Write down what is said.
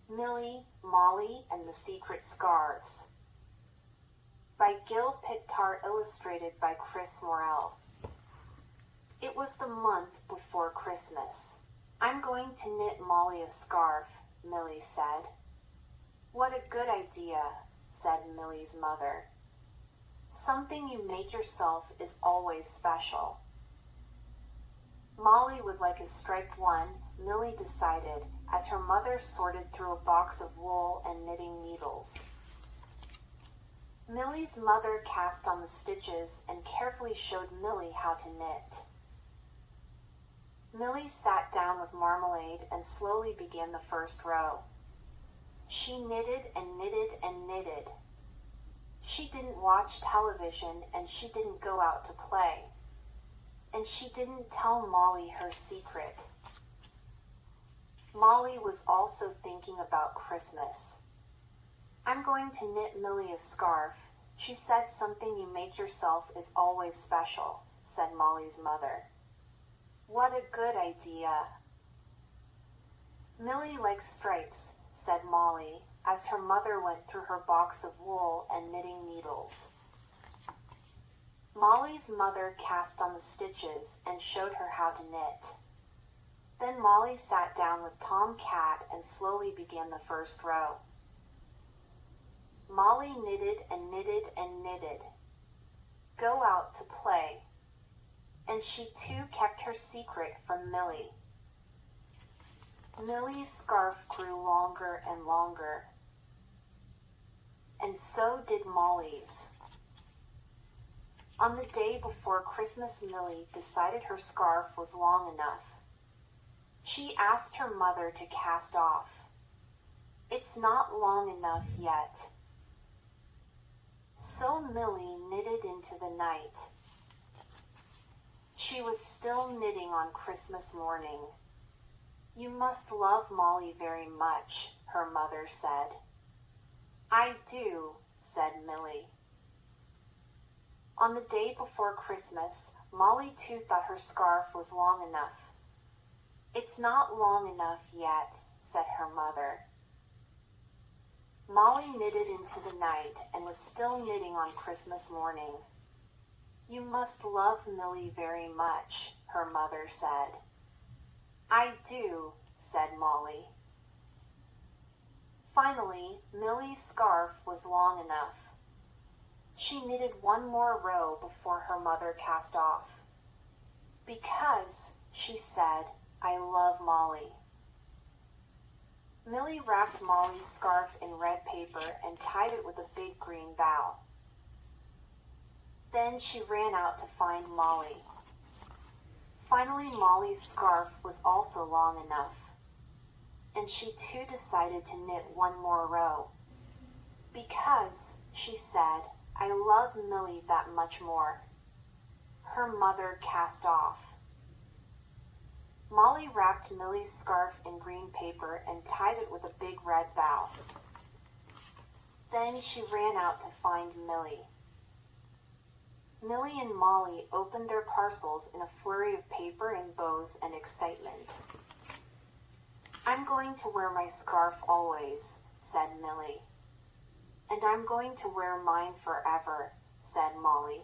Millie, Molly, and the Secret Scarves. By Gil Picktar, illustrated by Chris Morell. It was the month before Christmas. I'm going to knit Molly a scarf, Millie said. What a good idea, said Millie's mother. Something you make yourself is always special. Molly would like a striped one, Millie decided, as her mother sorted through a box of wool and knitting needles. Millie's mother cast on the stitches and carefully showed Millie how to knit. Millie sat down with marmalade and slowly began the first row. She knitted and knitted and knitted. She didn't watch television and she didn't go out to play. And she didn't tell Molly her secret. Molly was also thinking about Christmas. I'm going to knit Millie a scarf. She said something you make yourself is always special, said Molly's mother. What a good idea. Millie likes stripes, said Molly, as her mother went through her box of wool and knitting needles. Molly's mother cast on the stitches and showed her how to knit. Then Molly sat down with Tom Cat and slowly began the first row. Molly knitted and knitted and knitted. Go out to play. And she too kept her secret from Millie. Millie's scarf grew longer and longer. And so did Molly's. On the day before Christmas, Millie decided her scarf was long enough. She asked her mother to cast off. It's not long enough yet. So Millie knitted into the night. She was still knitting on Christmas morning. You must love Molly very much, her mother said. I do, said Millie. On the day before Christmas, Molly too thought her scarf was long enough. It's not long enough yet, said her mother. Molly knitted into the night and was still knitting on Christmas morning. You must love Millie very much, her mother said. I do, said Molly. Finally, Millie's scarf was long enough. She knitted one more row before her mother cast off. Because, she said, I love Molly. Millie wrapped Molly's scarf in red paper and tied it with a big green bow. Then she ran out to find Molly. Finally, Molly's scarf was also long enough, and she too decided to knit one more row. Because, she said, I love Millie that much more. Her mother cast off. Molly wrapped Millie's scarf in green paper and tied it with a big red bow. Then she ran out to find Millie. Millie and Molly opened their parcels in a flurry of paper and bows and excitement. I'm going to wear my scarf always, said Millie. And I'm going to wear mine forever, said Molly.